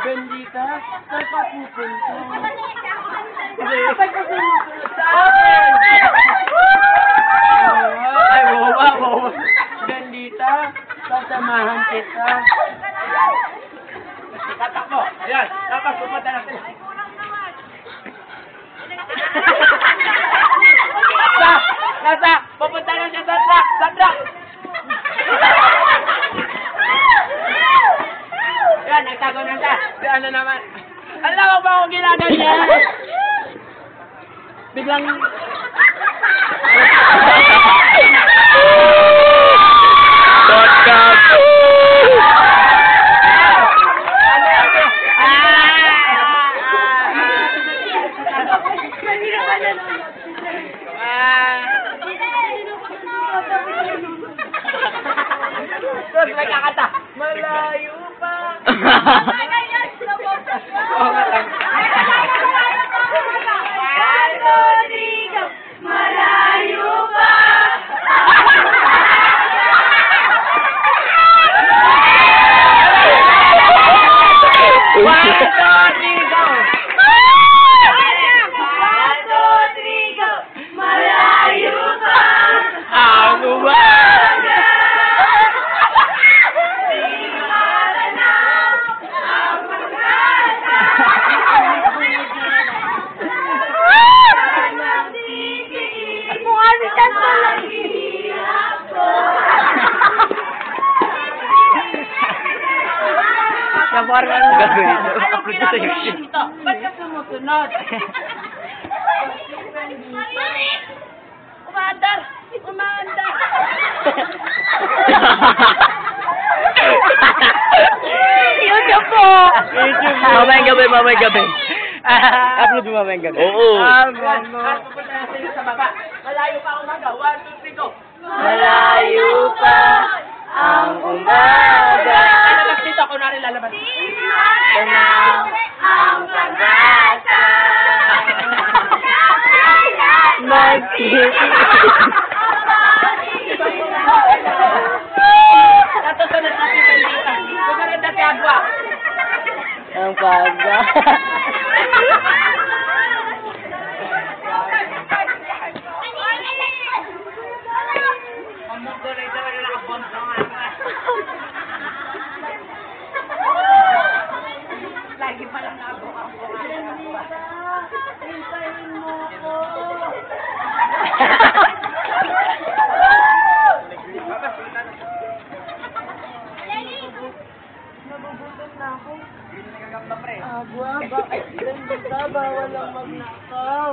Bendita, saan ka pupunta? Saan ka sumusunod sa akin? Ay, wow. Bendita, sasamahan kita. Tatakbo. Ayan, tapos pupunta na sila. Nasa, pupunta na siya sa truck, Yan, nagtago na siya. Ano naman? Alam mo ba kung ginaganyan? Biglang... Podcast! Terus may kakanta. Malayo pa. Rodrigo, malayo pa. Rodrigo, malayo pa. Ako ba? Sabar ka lang gagawin. Upload ko sa YouTube. Ba't ka sumusunod? Umaandar! YouTube po. Mamayang gabi. Upload mo mamayang gabi. Oo. Pupunta na sila sa baba. Malayo pa umaga. 1, 2, 3, go! Malayo pa ang umaga. Lalabas dito. Ako na rin lalabas. Tanaw ang pag-asa. Natusunod na si Bendita. Susunod na si Agua. Ang pagda. Ang mundo na ito na nakabomb sa mga lagi pa lang nakabomb. Hintayin mo ko. Nagugutom na ako. Agua, bakit Bendita? Bawal ang magnakaw.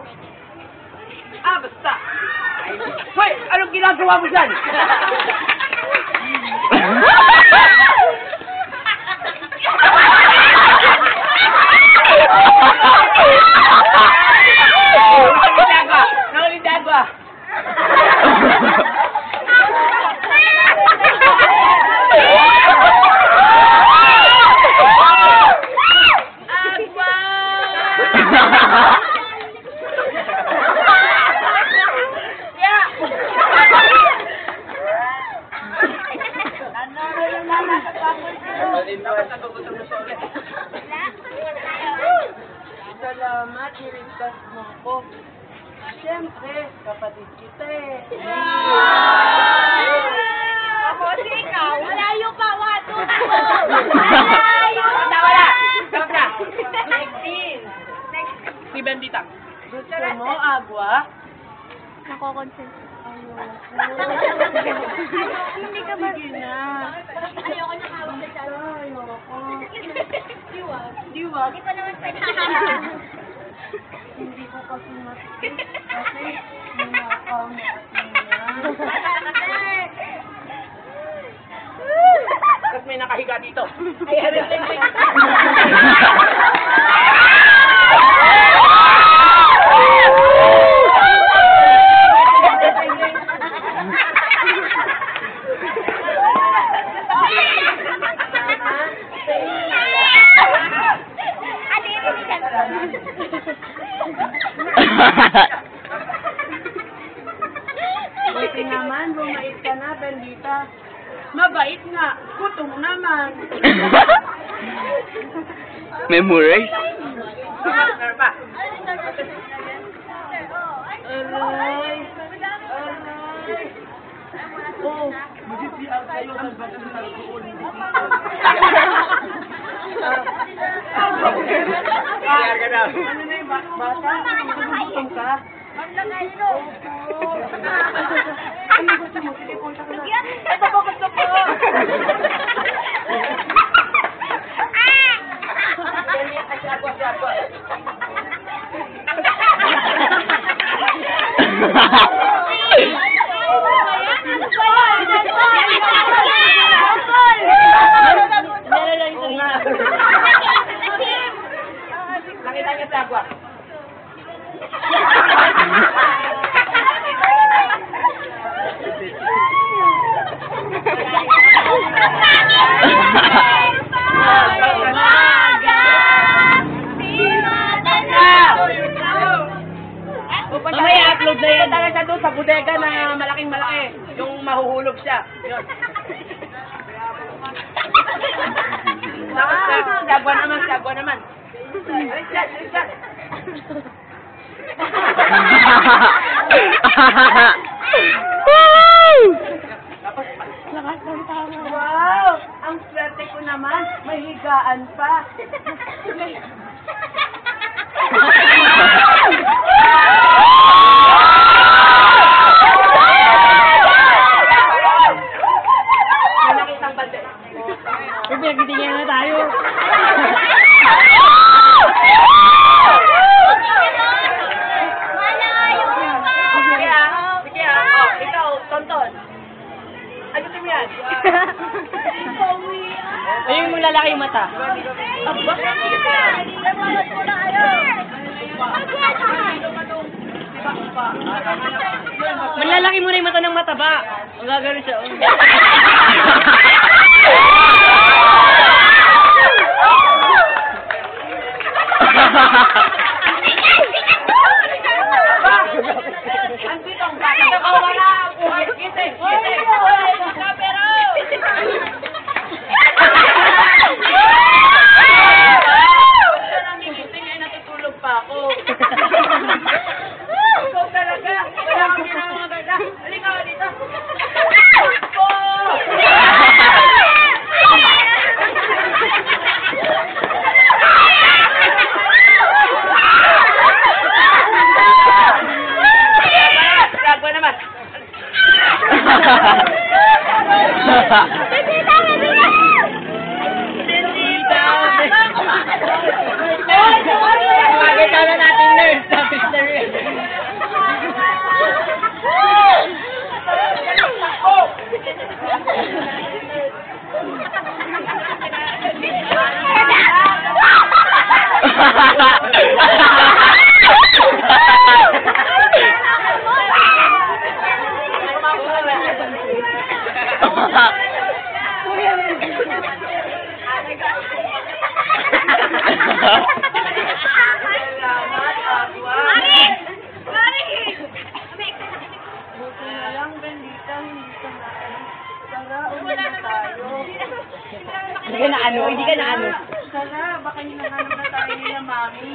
Basta! Hoy! Anong ginagawa mo dyan? Nahulid agwa! Salamat, niligtas mo ko. Siyempre, kapatid kita eh. Ako si ikaw. Malayo pa, wato. Malayo. Wala! Stop na! 16! Si Bendita. Gusto mo, Agua? Nako-consent. Hindi ka ba? Sige na. Ayoko na hawak sa chat. Ayoko. Diwag. Diwag. Hindi pa naman pwede. Hindi ko kasi matikit. Kasi ninakaw natin yan. Tapos may nakahiga dito. Ay, ring. Buti naman, bumait ka na, Bendita. Mabait nga, gutom naman. Memorize? Aray! Oh, mag-CR kayo. Mag-CR doon. CR ka daw. Ano na yung bata? Gutom ka? Ano gusto mo? Sige, punta ka na. Ito po, gusto ko! Nakita niya sa agwa. Mamaya upload na yan. Talaga doon sa bodega na malaking malaki. Yung mahuhulog siya. Yun. Sagwa naman, sagwa naman. Alis yan, alis yan. Wow! Ang swerte ko naman. May higaan pa. May nakitang bante. May pinagtitingin na tayo. Sige ah. Sige ah. Oh, ikaw, Tonton. Ayusin mo yan. Ayun mo lalaki yung mata. Malalaki mo na yung mata ng mataba. Ang gagano siya. Andito ang bata. Nakawala ang buhay. Gising, gising. Basta nang gigising ay natutulog pa ako. Ikaw talaga. Wala kang ginagawa maganda. Halika ka dito. Sagwa naman. Pakita na natin nurse. Tapos na rin. Salamat, Agwa. Buti na lang, bendita, hindi ka na. Tara, ulit na tayo. Hindi ka na ano, hindi ka na ano. Tara, baka hinahanap na tayo niya, Mami.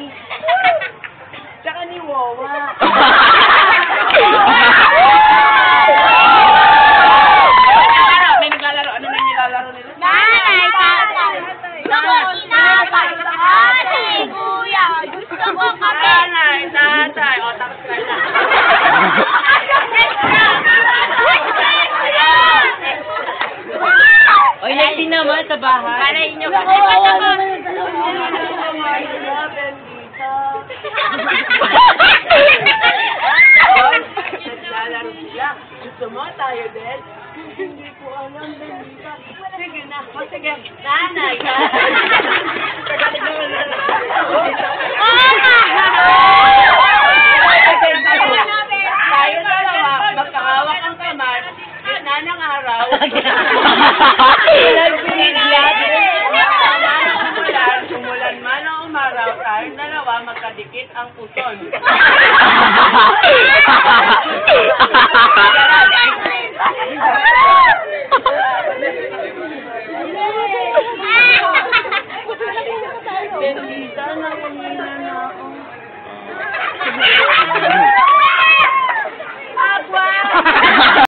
Tsaka ni Wawa. May naglalaro. Ano na yung nilalaro nila? Nanay, tatay. Gusto ko tinapay. Ate, kuya. Gusto ko kape. Nanay, tatay. O, tapos ka na. Oy, next naman sa bahay. Nanay niyo kasi ako. Naglalaro sila. Gusto mo tayo din? Hindi ko alam, Bendita. Sige na. O sige. Nanay. Tayo dalawa, magkahawak ang kamay. Gitna ng araw. Umulan man o umaraw, tayong dalawa magkadikit ang puson. Bendita na kumina na ako.